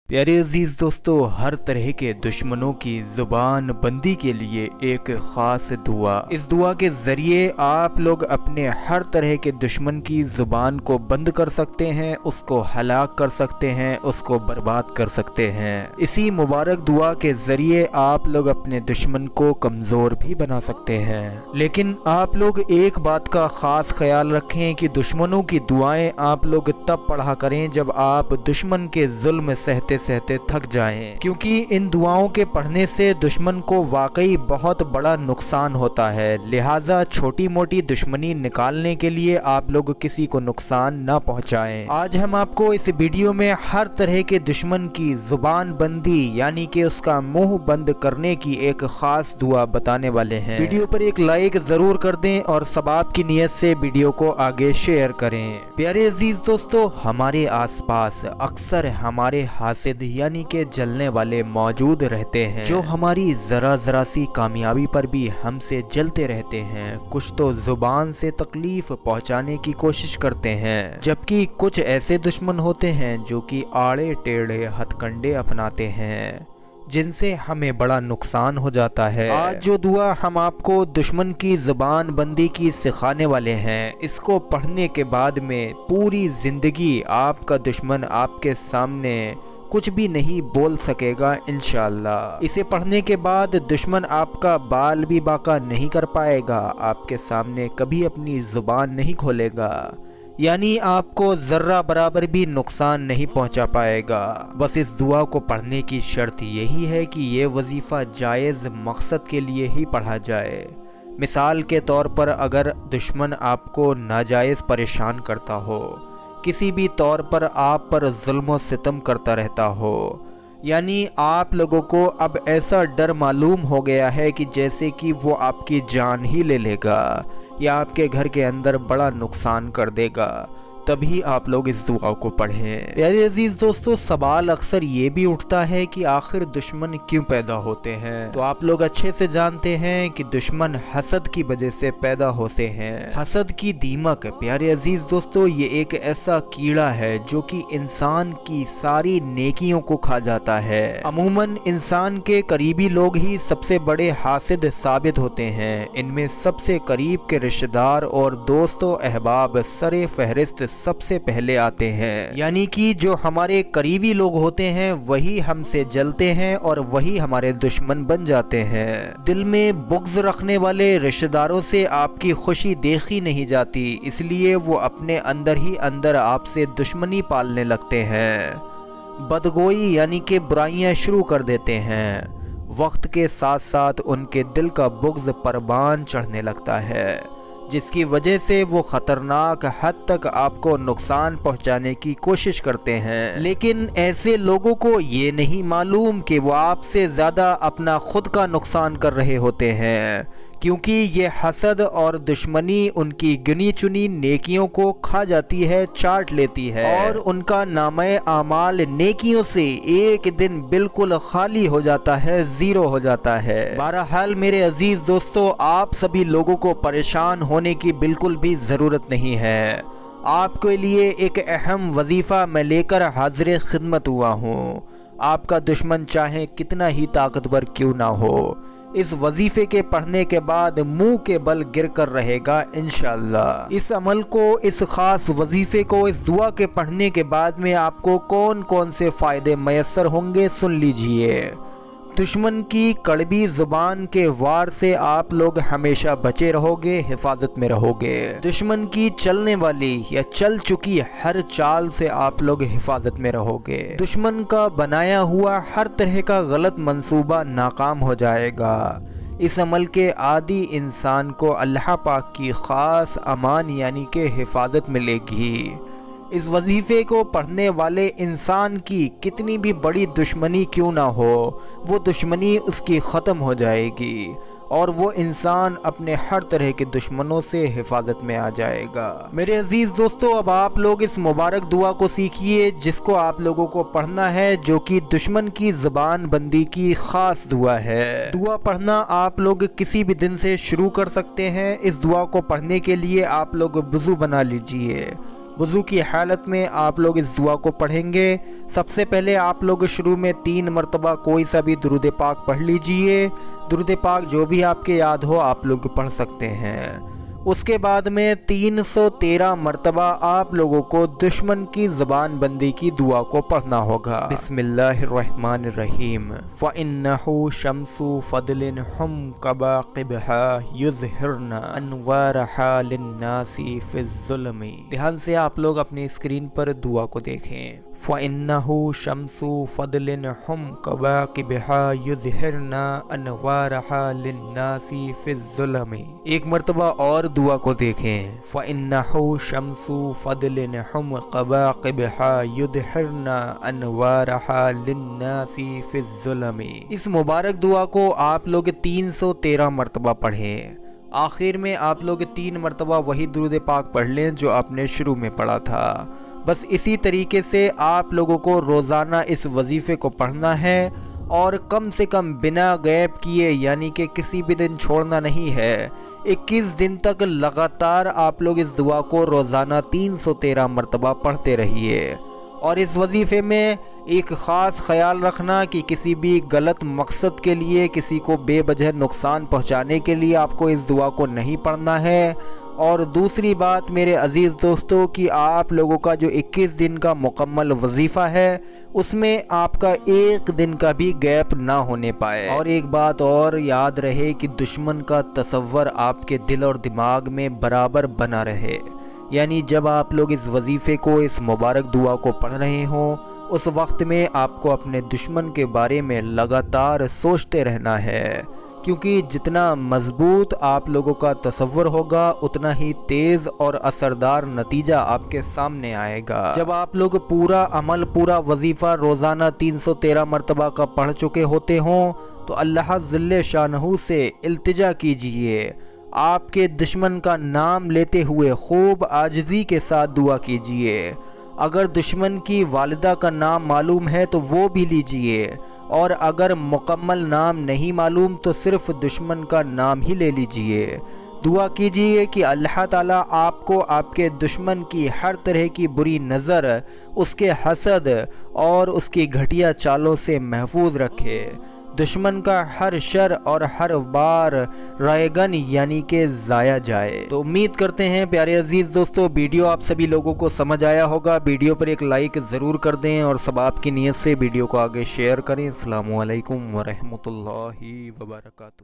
प्यारे अजीज़ दोस्तों, हर तरह के दुश्मनों की ज़ुबान बंदी के लिए एक ख़ास दुआ। इस दुआ के ज़रिए आप लोग अपने हर तरह के दुश्मन की ज़ुबान को बंद कर सकते हैं, उसको हलाक कर सकते हैं, उसको बर्बाद कर सकते हैं। इसी मुबारक दुआ के ज़रिए आप लोग अपने दुश्मन को कमज़ोर भी बना सकते हैं। लेकिन आप लोग एक बात का ख़ास ख्याल रखें कि दुश्मनों की दुआएं आप लोग तब पढ़ा करें जब आप दुश्मन के जुल्म सहते सहते थक जाएं, क्योंकि इन दुआओं के पढ़ने से दुश्मन को वाकई बहुत बड़ा नुकसान होता है। लिहाजा छोटी मोटी दुश्मनी निकालने के लिए आप लोग किसी को नुकसान ना पहुंचाएं। आज हम आपको इस वीडियो में हर तरह के दुश्मन की जुबान बंदी यानी कि उसका मुंह बंद करने की एक खास दुआ बताने वाले हैं। वीडियो पर एक लाइक जरूर कर दें और सबाब की नियत से वीडियो को आगे शेयर करें। प्यारे अजीज दोस्तों, हमारे आसपास अक्सर हमारे हासिद यानी के जलने वाले मौजूद रहते हैं, जो हमारी जरा जरा सी कामयाबी पर भी हमसे जलते रहते हैं। कुछ तो जुबान से तकलीफ पहुंचाने की कोशिश करते हैं, जबकि कुछ ऐसे दुश्मन होते हैं जो कि आड़े टेढ़े हथकंडे अपनाते हैं, जिनसे हमें बड़ा नुकसान हो जाता है। आज जो दुआ हम आपको दुश्मन की ज़ुबान बंदी की सिखाने वाले हैं, इसको पढ़ने के बाद में पूरी ज़िंदगी आपका दुश्मन आपके सामने कुछ भी नहीं बोल सकेगा इंशाअल्लाह। इसे पढ़ने के बाद दुश्मन आपका बाल भी बाका नहीं कर पाएगा, आपके सामने कभी अपनी ज़ुबान नहीं खोलेगा, यानी आपको ज़र्रा बराबर भी नुकसान नहीं पहुंचा पाएगा। बस इस दुआ को पढ़ने की शर्त यही है कि ये वजीफ़ा जायज़ मकसद के लिए ही पढ़ा जाए। मिसाल के तौर पर अगर दुश्मन आपको नाजायज़ परेशान करता हो, किसी भी तौर पर आप पर जुल्म सितम करता रहता हो, यानी आप लोगों को अब ऐसा डर मालूम हो गया है कि जैसे कि वो आपकी जान ही ले लेगा या आपके घर के अंदर बड़ा नुकसान कर देगा, तभी आप लोग इस दुआ को पढ़ें। प्यारे अजीज दोस्तों, सवाल अक्सर ये भी उठता है कि आखिर दुश्मन क्यों पैदा होते हैं। तो आप लोग अच्छे से जानते हैं कि दुश्मन हसद की वजह से पैदा होते हैं। हसद की दीमक, प्यारे अजीज दोस्तों, ये एक ऐसा कीड़ा है जो कि इंसान की सारी नेकियों को खा जाता है। अमूमन इंसान के करीबी लोग ही सबसे बड़े हासिद साबित होते हैं। इनमें सबसे करीब के रिश्तेदार और दोस्तों अहबाब सरे फहरिस्त सबसे पहले आते हैं, यानी कि जो हमारे करीबी लोग होते हैं वही हमसे जलते हैं और वही हमारे दुश्मन बन जाते हैं। दिल में बुग़्ज़ रखने वाले रिश्तेदारों से आपकी खुशी देखी नहीं जाती, इसलिए वो अपने अंदर ही अंदर आपसे दुश्मनी पालने लगते हैं। बदगोई यानी कि बुराइयां शुरू कर देते हैं। वक्त के साथ साथ उनके दिल का बुग़्ज़ परवान चढ़ने लगता है, जिसकी वजह से वो ख़तरनाक हद तक आपको नुकसान पहुंचाने की कोशिश करते हैं। लेकिन ऐसे लोगों को ये नहीं मालूम कि वो आपसे ज़्यादा अपना खुद का नुकसान कर रहे होते हैं, क्योंकि ये हसद और दुश्मनी उनकी गिनी चुनी नेकियों को खा जाती है, चाट लेती है, और उनका नामे आमाल नेकियों से एक दिन बिल्कुल खाली हो जाता है, ज़ीरो हो जाता है। बहरहाल मेरे अजीज़ दोस्तों, आप सभी लोगों को परेशान होने की बिल्कुल भी ज़रूरत नहीं है। आपके लिए एक अहम वजीफ़ा मैं लेकर हाजिर खिदमत हुआ हूँ। आपका दुश्मन चाहे कितना ही ताकतवर क्यों ना हो, इस वजीफे के पढ़ने के बाद मुंह के बल गिर कर रहेगा इंशाअल्लाह। इस अमल को, इस खास वजीफे को, इस दुआ के पढ़ने के बाद में आपको कौन कौन से फ़ायदे मैसर होंगे सुन लीजिए। दुश्मन की कड़वी ज़ुबान के वार से आप लोग हमेशा बचे रहोगे, हिफाजत में रहोगे। दुश्मन की चलने वाली या चल चुकी हर चाल से आप लोग हिफाजत में रहोगे। दुश्मन का बनाया हुआ हर तरह का गलत मंसूबा नाकाम हो जाएगा। इस अमल के आदी इंसान को अल्लाह पाक की ख़ास अमान यानी कि हिफाजत मिलेगी। इस वजीफ़े को पढ़ने वाले इंसान की कितनी भी बड़ी दुश्मनी क्यों ना हो, वो दुश्मनी उसकी ख़त्म हो जाएगी और वो इंसान अपने हर तरह के दुश्मनों से हिफाजत में आ जाएगा। मेरे अजीज़ दोस्तों, अब आप लोग इस मुबारक दुआ को सीखिए, जिसको आप लोगों को पढ़ना है, जो कि दुश्मन की ज़ुबान बंदी की ख़ास दुआ है। दुआ पढ़ना आप लोग किसी भी दिन से शुरू कर सकते हैं। इस दुआ को पढ़ने के लिए आप लोग वज़ू बना लीजिए। وضو کی حالت میں آپ لوگ اس دعا کو پڑھیں گے۔ سب سے پہلے آپ لوگ شروع میں 3 مرتبہ کوئی سا بھی درود پاک پڑھ لیجئے۔ درود پاک جو بھی آپ کے یاد ہو آپ لوگ پڑھ سکتے ہیں۔ اس کے بعد میں 313 مرتبہ آپ لوگوں کو دشمن کی زبان بندی کی دعا کو پڑھنا ہوگا۔ بسم اللہ الرحمن الرحیم۔ فَإِنَّهُ شَمْسُ فَضْلٍ هُمْ كَبَاقِبْهَا يُظْهِرْنَ أَنْوَارَهَا لِلنَّاسِ فِي الظُّلُمِ۔ دھیان سے آپ لوگ اپنی اسکرین پر دعا کو دیکھیں۔ فَإِنَّهُ شَمْسُ فَضْلٍ هُمْ كَبَاقِبْهَا يُظْهِرْنَ أَنْوَارَهَا لِلنَّاسِ فِي الظُّلُمِ۔ ایک مرتبہ اور دعا کو دیکھیں۔ فَإِنَّهُ شَمْسُ فَضْلٍ هُمْ كَبَاقِبْهَا يُظْهِرْنَ أَنْوَارَهَا لِلنَّاسِ فِي الظُّلُمِ۔ اس مبارک دعا کو آپ لوگ 313 مرتبہ پڑھیں۔ آخر میں آپ لوگ 3 مرتبہ وہی درود پاک پڑھ لیں جو آپ نے شروع میں پڑھا تھا۔ بس اسی طریقے سے آپ لوگوں کو روزانہ اس وظیفے کو پڑھنا ہے اور کم سے کم بنا غیب کیے، یعنی کہ کسی بھی دن چھوڑنا نہیں ہے۔ 21 دن تک لگاتار آپ لوگ اس دعا کو روزانہ 313 مرتبہ پڑھتے رہیے۔ اور اس وظیفے میں ایک خاص خیال رکھنا کہ کسی بھی غلط مقصد کے لیے، کسی کو بے وجہ نقصان پہنچانے کے لیے آپ کو اس دعا کو نہیں پڑھنا ہے۔ اور دوسری بات میرے عزیز دوستو کہ آپ لوگوں کا جو 21 دن کا مکمل وظیفہ ہے اس میں آپ کا ایک دن کا بھی گیپ نہ ہونے پائے۔ اور ایک بات اور یاد رہے کہ دشمن کا تصور آپ کے دل اور دماغ میں برابر بنا رہے، یعنی جب آپ لوگ اس وظیفے کو، اس مبارک دعا کو پڑھ رہے ہوں، اس وقت میں آپ کو اپنے دشمن کے بارے میں لگاتار سوچتے رہنا ہے، کیونکہ جتنا مضبوط آپ لوگوں کا تصور ہوگا اتنا ہی تیز اور اثردار نتیجہ آپ کے سامنے آئے گا۔ جب آپ لوگ پورا عمل، پورا وظیفہ روزانہ 313 مرتبہ کا پڑھ چکے ہوتے ہوں تو اللہ جل شانہ سے التجا کیجئے، آپ کے دشمن کا نام لیتے ہوئے خوب عاجزی کے ساتھ دعا کیجئے۔ اگر دشمن کی والدہ کا نام معلوم ہے تو وہ بھی لیجئے، اور اگر مکمل نام نہیں معلوم تو صرف دشمن کا نام ہی لے لیجئے۔ دعا کیجئے کہ اللہ تعالیٰ آپ کو آپ کے دشمن کی ہر طرح کی بری نظر، اس کے حسد اور اس کی گھٹیا چالوں سے محفوظ رکھے۔ دشمن کا ہر شر اور ہر بار رائگن یعنی کہ ضائع جائے۔ تو امید کرتے ہیں پیارے عزیز دوستو ویڈیو آپ سبھی لوگوں کو سمجھ آیا ہوگا۔ ویڈیو پر ایک لائک ضرور کر دیں اور ثواب کی نیت سے ویڈیو کو آگے شیئر کریں۔ السلام علیکم ورحمۃ اللہ وبرکاتہ۔